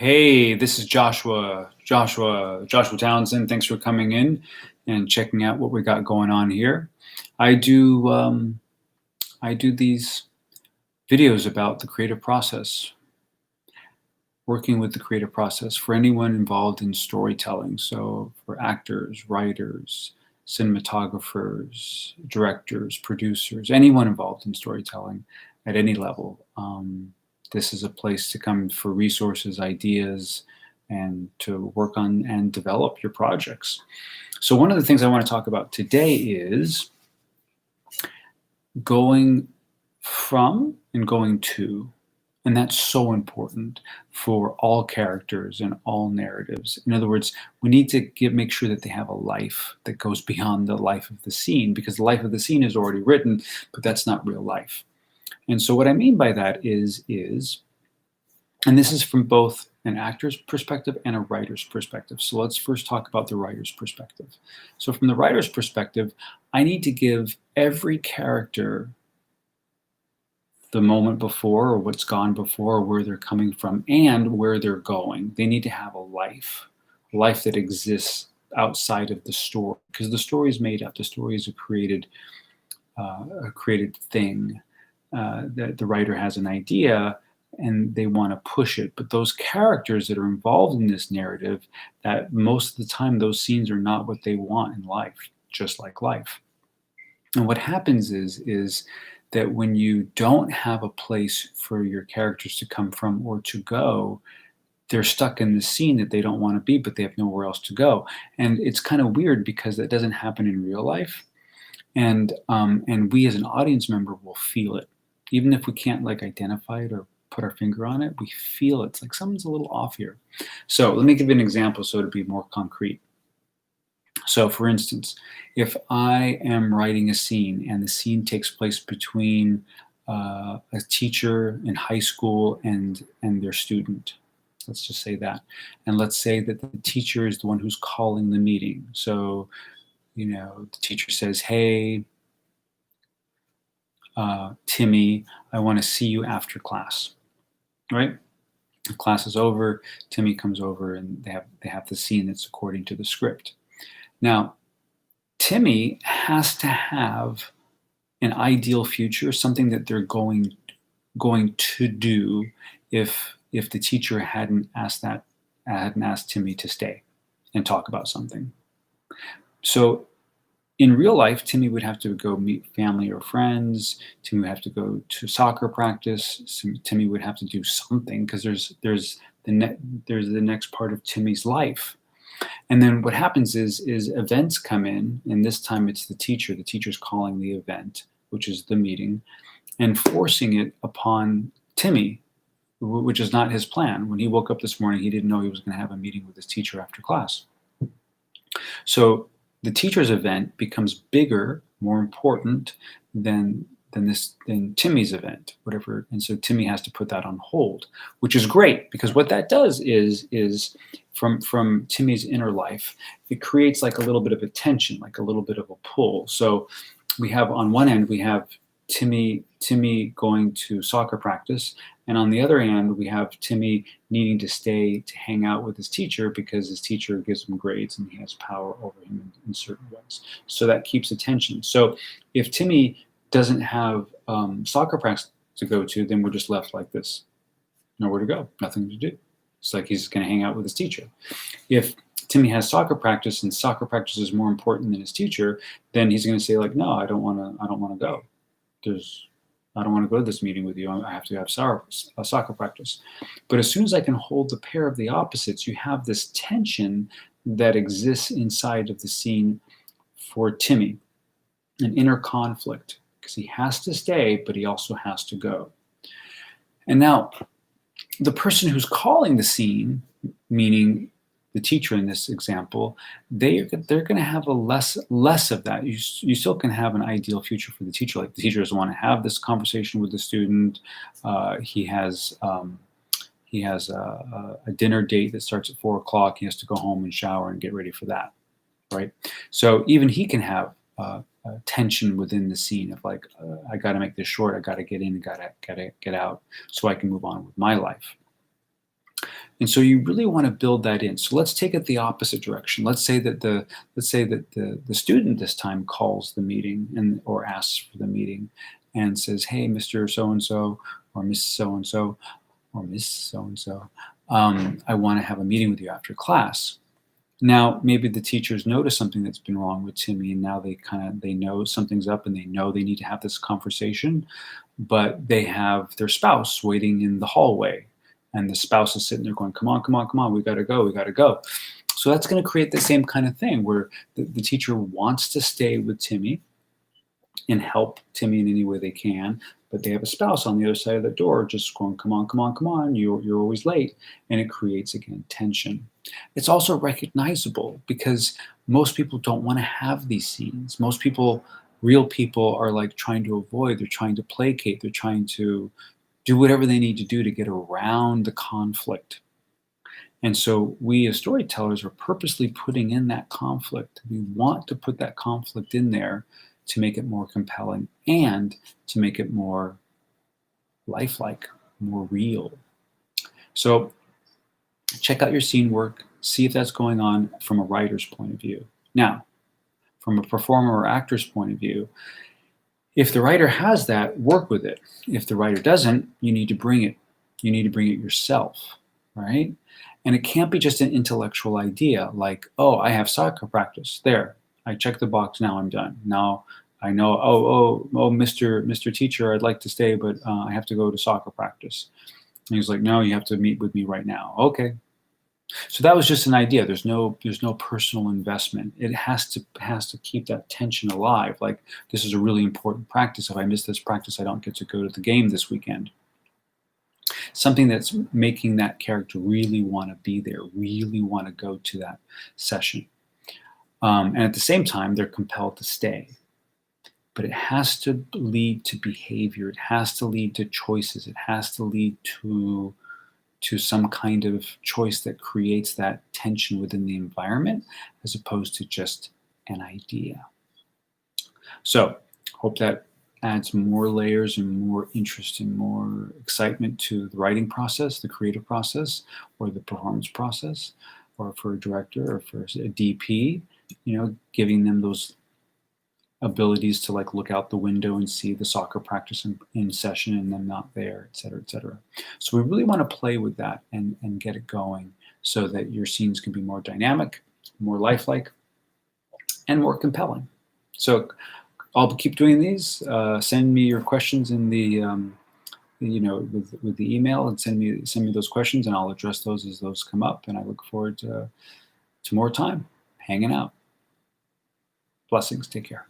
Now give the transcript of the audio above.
Hey, this is Joshua Townsend. Thanks for coming in and checking out what we got going on here. I do I do these videos about the creative process, working with the creative process for anyone involved in storytelling. So for actors, writers, cinematographers, directors, producers, anyone involved in storytelling at any level. This is a place to come for resources, ideas, and to work on and develop your projects. So one of the things I want to talk about today is going from and going to. And that's so important for all characters and all narratives. In other words, we need to make sure that they have a life that goes beyond the life of the scene, because the life of the scene is already written, but that's not real life. And so what I mean by that is, and this is from both an actor's perspective and a writer's perspective. So let's first talk about the writer's perspective. So from the writer's perspective, I need to give every character the moment before, or what's gone before, or where they're coming from, and where they're going. They need to have a life that exists outside of the story, because the story is made up. The story is a created thing. That the writer has an idea and they want to push it, but those characters that are involved in this narrative, that most of the time those scenes are not what they want in life, just like life. And what happens is that when you don't have a place for your characters to come from or to go, they're stuck in the scene that they don't want to be, but they have nowhere else to go. And it's kind of weird because that doesn't happen in real life. And we as an audience member will feel it. Even if we can't like identify it or put our finger on it, we feel it. It's like something's a little off here. So let me give you an example so to be more concrete. So for instance, if I am writing a scene and the scene takes place between a teacher in high school and their student, let's just say that. And let's say that the teacher is the one who's calling the meeting. So, you know, the teacher says, hey, Timmy, I want to see you after class, right? The class is over, Timmy comes over and they have the scene that's according to the script. Now, Timmy has to have an ideal future, something that they're going to do if the teacher hadn't asked Timmy to stay and talk about something. So in real life, Timmy would have to go meet family or friends. Timmy would have to go to soccer practice. Timmy would have to do something because there's the next part of Timmy's life. And then what happens is events come in, and this time it's the teacher. The teacher's calling the event, which is the meeting, and forcing it upon Timmy, which is not his plan. When he woke up this morning, he didn't know he was going to have a meeting with his teacher after class. So the teacher's event becomes bigger, more important than Timmy's event, whatever. And so Timmy has to put that on hold, which is great because what that does is from Timmy's inner life, it creates like a little bit of a tension, like a little bit of a pull. So we have on one end, we have Timmy going to soccer practice. And on the other hand, we have Timmy needing to stay to hang out with his teacher because his teacher gives him grades and he has power over him in certain ways. So that keeps attention. So if Timmy doesn't have soccer practice to go to, then we're just left like this. Nowhere to go, nothing to do. It's like he's going to hang out with his teacher. If Timmy has soccer practice and soccer practice is more important than his teacher, then he's going to say like, no, I don't want to go. I don't want to go to this meeting with you. I have to have soccer practice. But as soon as I can hold the pair of the opposites, you have this tension that exists inside of the scene for Timmy, an inner conflict, because he has to stay, but he also has to go. And now, the person who's calling the scene, meaning the teacher in this example, they're going to have a less of that. You still can have an ideal future for the teacher. Like the teacher doesn't want to have this conversation with the student. He has a dinner date that starts at 4 o'clock. He has to go home and shower and get ready for that, right? So even he can have tension within the scene of like, I got to make this short. I got to get in, got to get out, so I can move on with my life. And so you really want to build that in. So let's take it the opposite direction. Let's say that the student this time calls the meeting and or asks for the meeting and says, "Hey, Mr. So and so, or Miss So and so, or Miss So and so, I want to have a meeting with you after class." Now, maybe the teachers notice something that's been wrong with Timmy, and now they know something's up, and they know they need to have this conversation, but they have their spouse waiting in the hallway, and the spouse is sitting there going, "Come on, come on, come on, we got to go, we got to go." So that's going to create the same kind of thing where the teacher wants to stay with Timmy and help Timmy in any way they can, but they have a spouse on the other side of the door just going, "Come on, come on, come on, you're always late," and it creates again tension. It's also recognizable because most people don't want to have these scenes. Most people, real people, are like trying to avoid. They're trying to placate. They're trying to do whatever they need to do to get around the conflict. And so we as storytellers are purposely putting in that conflict. We want to put that conflict in there to make it more compelling and to make it more lifelike, more real. So check out your scene work, see if that's going on from a writer's point of view. Now, from a performer or actor's point of view, if the writer has that, work with it. If the writer doesn't, you need to bring it. You need to bring it yourself, right? And it can't be just an intellectual idea like, "Oh, I have soccer practice. There, I checked the box. Now I'm done. Now I know. Oh, Mr. Teacher, I'd like to stay, but I have to go to soccer practice." And he's like, "No, you have to meet with me right now." Okay. So that was just an idea. There's no personal investment. It has to keep that tension alive. Like, this is a really important practice. If I miss this practice, I don't get to go to the game this weekend. Something that's making that character really want to be there, really want to go to that session. And at the same time, they're compelled to stay. But it has to lead to behavior. It has to lead to choices. It has to lead to some kind of choice that creates that tension within the environment as opposed to just an idea. So, hope that adds more layers and more interest and more excitement to the writing process, the creative process, or the performance process, or for a director or for a DP, giving them those abilities to like look out the window and see the soccer practice in session and them not there, et cetera, et cetera. So we really want to play with that and get it going so that your scenes can be more dynamic, more lifelike, and more compelling. So I'll keep doing these. Send me your questions in the with the email, and send me those questions, and I'll address those as those come up. And I look forward to more time hanging out. Blessings. Take care.